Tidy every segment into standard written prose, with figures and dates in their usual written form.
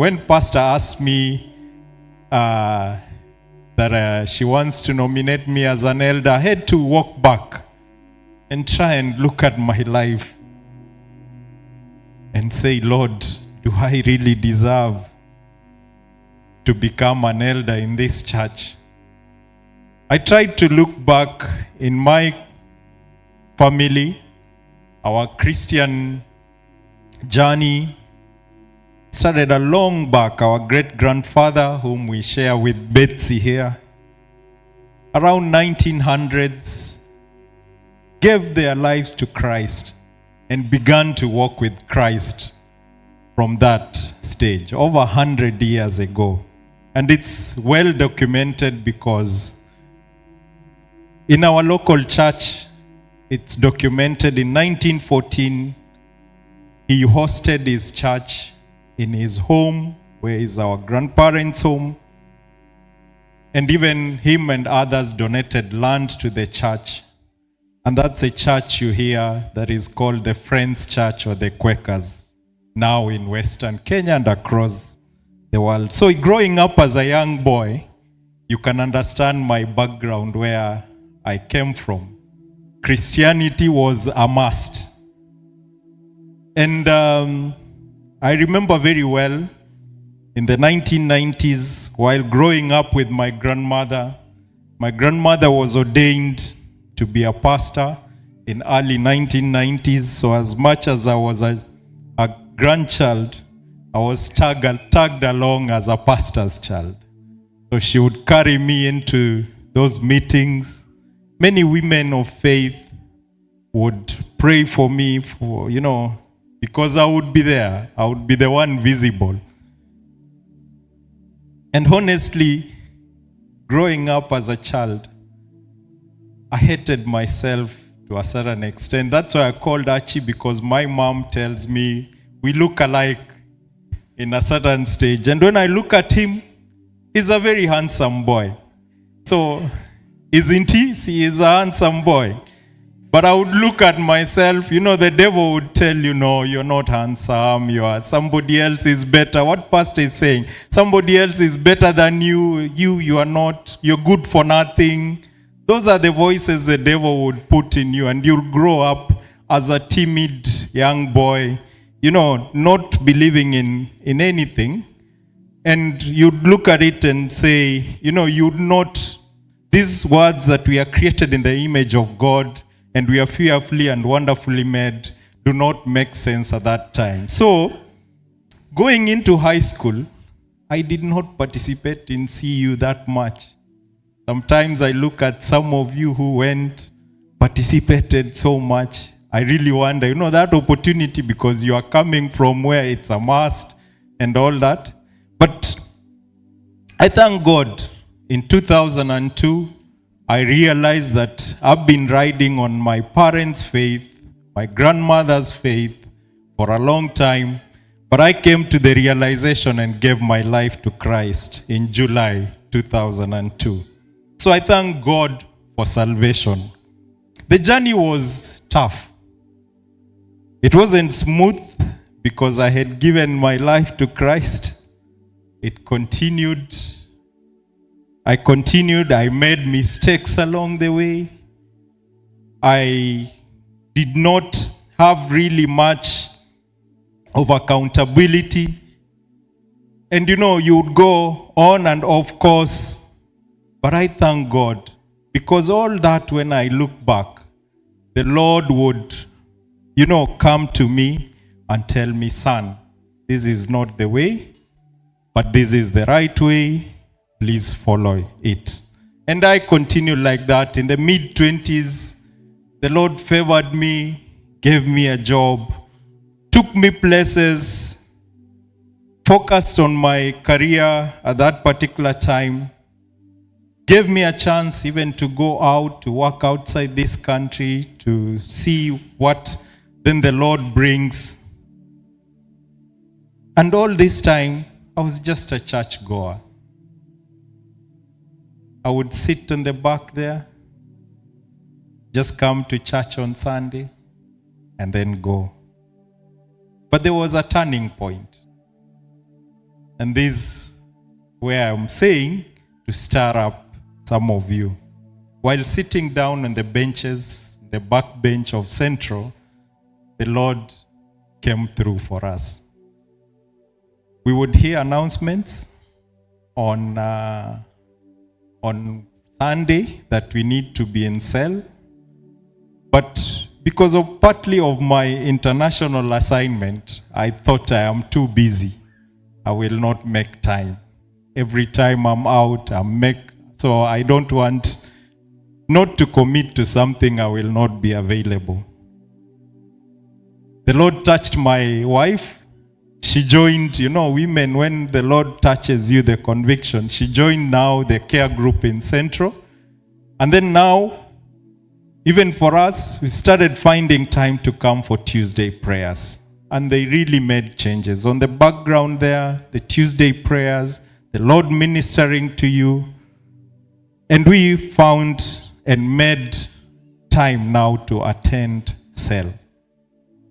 When Pastor asked me that she wants to nominate me as an elder, I had to walk back and try and look at my life and say, Lord, do I really deserve to become an elder in this church? I tried to look back in my family, our Christian journey started a long back. Our great-grandfather, whom we share with Betsy here, around 1900s, gave their lives to Christ and began to walk with Christ from that stage, over 100 years ago. And it's well documented because in our local church, it's documented in 1914, he hosted his church in his home, where is our grandparents' home. And even him and others donated land to the church. And that's a church you hear that is called the Friends Church or the Quakers, now in Western Kenya and across the world. So growing up as a young boy, you can understand my background, where I came from. Christianity was a must. And I remember very well in the 1990s, while growing up with my grandmother was ordained to be a pastor in early 1990s. So as much as I was a grandchild, I was tagged along as a pastor's child. So she would carry me into those meetings. Many women of faith would pray for me, because I would be there. I would be the one visible. And honestly, growing up as a child, I hated myself to a certain extent. That's why I called Archie, because my mom tells me we look alike in a certain stage. And when I look at him, he's a very handsome boy. So, isn't he? He is a handsome boy. But I would look at myself, the devil would tell you, no, you're not handsome, somebody else is better. What pastor is saying, somebody else is better than you, you are not, you're good for nothing. Those are the voices the devil would put in you, and you'll grow up as a timid young boy, not believing in anything. And you'd look at it and say, you'd not, these words that we are created in the image of God, and we are fearfully and wonderfully made, do not make sense at that time. So, going into high school, I did not participate in CU that much. Sometimes I look at some of you who participated so much. I really wonder, that opportunity, because you are coming from where it's a must and all that. But I thank God, in 2002, I realized that I've been riding on my parents' faith, my grandmother's faith for a long time, but I came to the realization and gave my life to Christ in July 2002. So I thank God for salvation. The journey was tough. It wasn't smooth because I had given my life to Christ. It continued. I made mistakes along the way. I did not have really much of accountability. And you would go on and off course. But I thank God, because all that, when I look back, the Lord would, come to me and tell me, son, this is not the way, but this is the right way. Please follow it. And I continued like that. In the mid-20s, the Lord favored me, gave me a job, took me places, focused on my career at that particular time, gave me a chance even to go out, to work outside this country, to see what then the Lord brings. And all this time, I was just a church goer. I would sit on the back there, just come to church on Sunday, and then go. But there was a turning point. And this is where I'm saying to stir up some of you. While sitting down on the benches, the back bench of Central, the Lord came through for us. We would hear announcements on Sunday that we need to be in cell. But because of partly of my international assignment, I thought I am too busy. I will not make time. Every time I'm out, so I don't want not to commit to something I will not be available. The Lord touched my wife. She joined, women, when the Lord touches you, the conviction, she joined now the care group in Central. And then now, even for us, we started finding time to come for Tuesday prayers. And they really made changes. On the background there, the Tuesday prayers, the Lord ministering to you. And we found and made time now to attend cell.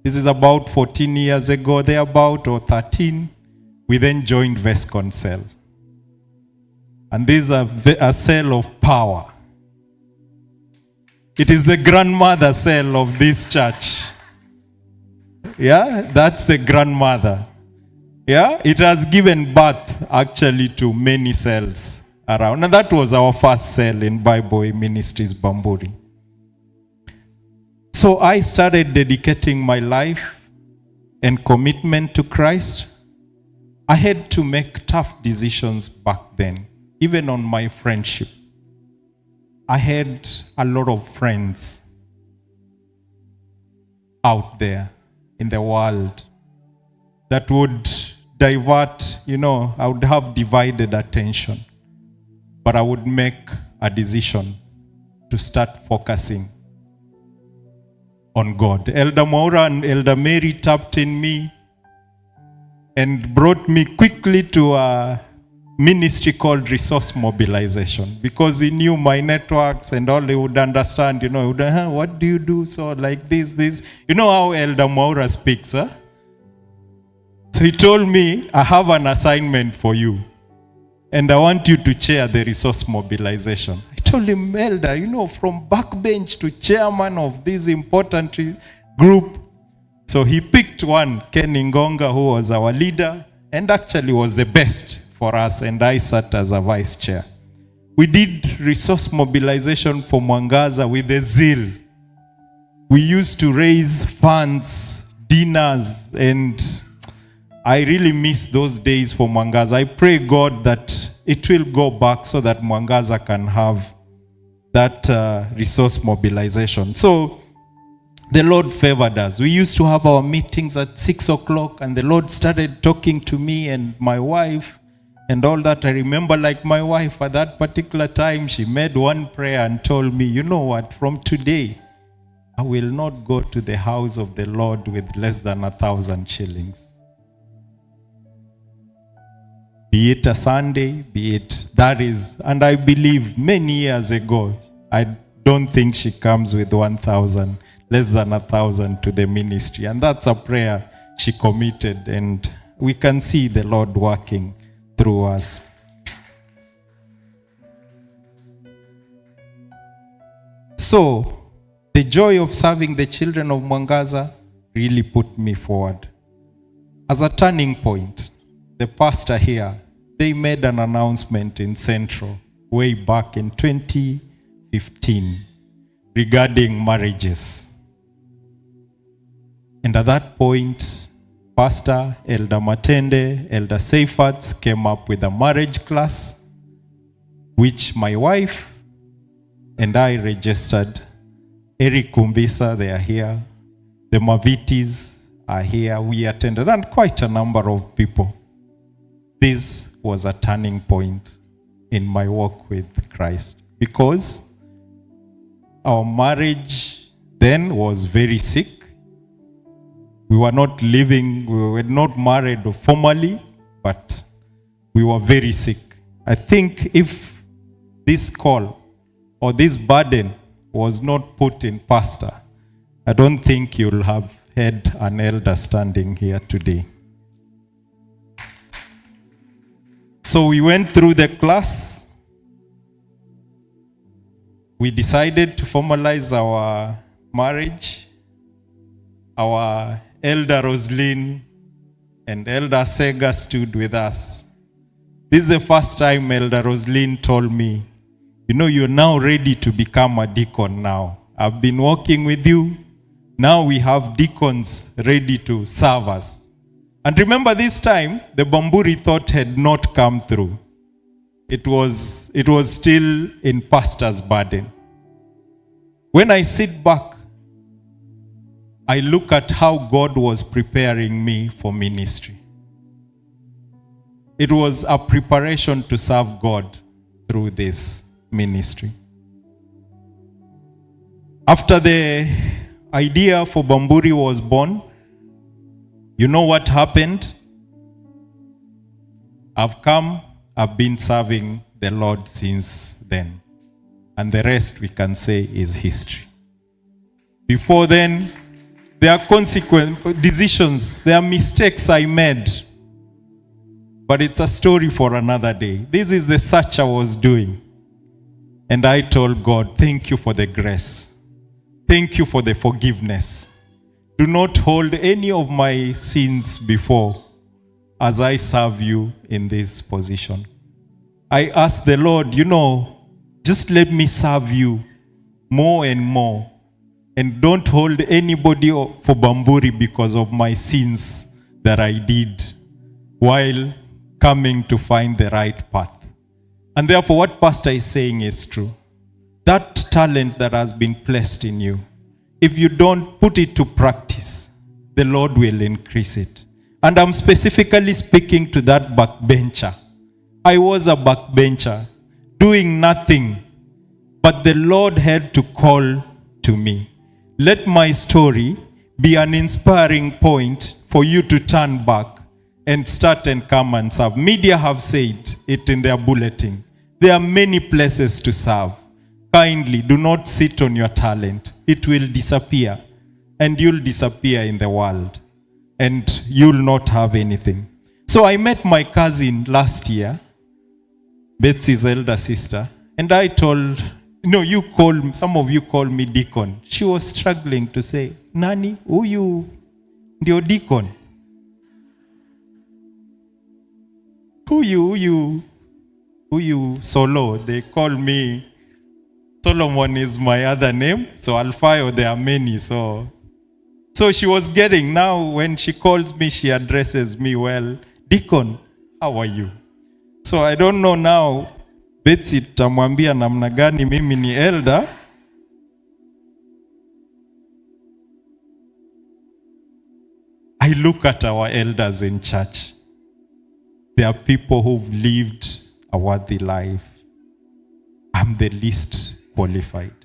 This is about 14 years ago, thereabout, or 13. We then joined Vescon cell. And this is a cell of power. It is the grandmother cell of this church. Yeah, that's the grandmother. Yeah, it has given birth actually to many cells around. And that was our first cell in Bible Ministries, Bamburi. So I started dedicating my life and commitment to Christ. I had to make tough decisions back then, even on my friendship. I had a lot of friends out there in the world that would divert, I would have divided attention. But I would make a decision to start focusing on God. Elder Maura and Elder Mary tapped in me and brought me quickly to a ministry called Resource Mobilization, because he knew my networks and all. They would understand, what do you do? So like this. You know how Elder Maura speaks, huh? So he told me, I have an assignment for you, and I want you to chair the Resource Mobilization. I told him, Elder, from backbench to chairman of this important group. So he picked one, Ken Ngonga, who was our leader, and actually was the best for us, and I sat as a vice chair. We did resource mobilization for Mwangaza with a zeal. We used to raise funds, dinners, and I really miss those days for Mwangaza. I pray God that it will go back so that Mwangaza can have that resource mobilization. So the Lord favored us. We used to have our meetings at 6 o'clock, and the Lord started talking to me and my wife and all that. I remember, like, my wife at that particular time, she made one prayer and told me, you know what, from today, I will not go to the house of the Lord with less than 1,000 shillings. Be it a Sunday, be it, that is, and I believe many years ago, I don't think she comes with 1,000, less than 1,000 to the ministry. And that's a prayer she committed, and we can see the Lord working through us. So, the joy of serving the children of Mwangaza really put me forward. As a turning point, the pastor here, they made an announcement in Central way back in 2015 regarding marriages. And at that point, Pastor Elder Matende, Elder Seifats came up with a marriage class, which my wife and I registered. Eric Kumbisa, they are here. The Mavitis are here. We attended, and quite a number of people. This was a turning point in my walk with Christ, because our marriage then was very sick. We were not living, we were not married formally, but we were very sick. I think if this call or this burden was not put in pastor, I don't think you'll have had an elder standing here today. So we went through the class. We decided to formalize our marriage. Our elder Roslyn and elder Sega stood with us. This is the first time elder Roslyn told me, you're now ready to become a deacon now. I've been working with you. Now we have deacons ready to serve us. And remember, this time, the Bamburi thought had not come through. It was still in pastor's burden. When I sit back, I look at how God was preparing me for ministry. It was a preparation to serve God through this ministry. After the idea for Bamburi was born, you know what happened? I've been serving the Lord since then. And the rest we can say is history. Before then, there are decisions, there are mistakes I made. But it's a story for another day. This is the search I was doing. And I told God, thank you for the grace. Thank you for the forgiveness. Do not hold any of my sins before as I serve you in this position. I asked the Lord, just let me serve you more and more. And don't hold anybody for Bamburi because of my sins that I did while coming to find the right path. And therefore, what Pastor is saying is true. That talent that has been placed in you, if you don't put it to practice, the Lord will increase it. And I'm specifically speaking to that backbencher. I was a backbencher, doing nothing, but the Lord had to call to me. Let my story be an inspiring point for you to turn back and start and come and serve. Media have said it in their bulletin. There are many places to serve. Kindly do not sit on your talent. It will disappear, and you'll disappear in the world, and you'll not have anything. So I met my cousin last year, Betsy's elder sister, and I told, some of you call me deacon. She was struggling to say, Nani, huyu ndio deacon? Huyu Solo. They call me, Solomon is my other name. So Alfayo, there are many. So she was getting, now when she calls me, she addresses me well. Deacon, how are you? So I don't know now, Betsy tutamwambia namna gani mimi ni elder. I look at our elders in church. There are people who've lived a worthy life. I'm the least qualified.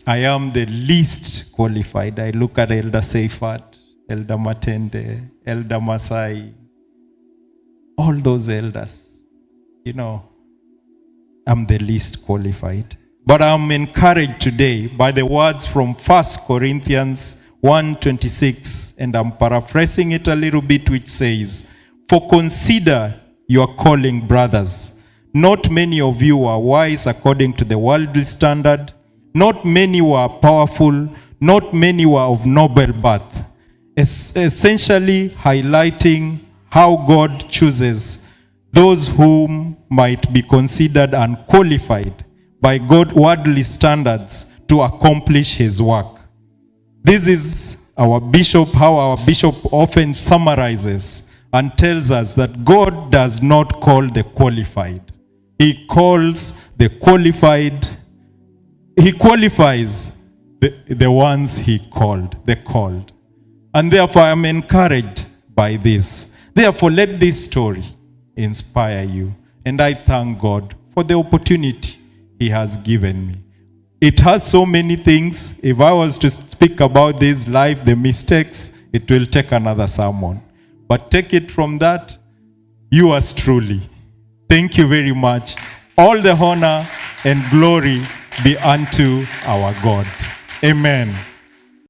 I am the least qualified. I look at Elder Seifat, Elder Matende, Elder Masai, all those elders. I'm the least qualified. But I'm encouraged today by the words from 1 Corinthians 1:26, and I'm paraphrasing it a little bit, which says, "For consider your calling, brothers. Not many of you are wise according to the worldly standard. Not many were powerful. Not many were of noble birth." Essentially highlighting how God chooses those whom might be considered unqualified by God's worldly standards to accomplish his work. This is how our bishop often summarizes and tells us that God does not call the qualified. He calls the qualified. He qualifies the ones he called, the called. And therefore, I am encouraged by this. Therefore, let this story inspire you. And I thank God for the opportunity he has given me. It has so many things. If I was to speak about this life, the mistakes, it will take another sermon. But take it from that, yours truly. Thank you very much. All the honor and glory be unto our God. Amen.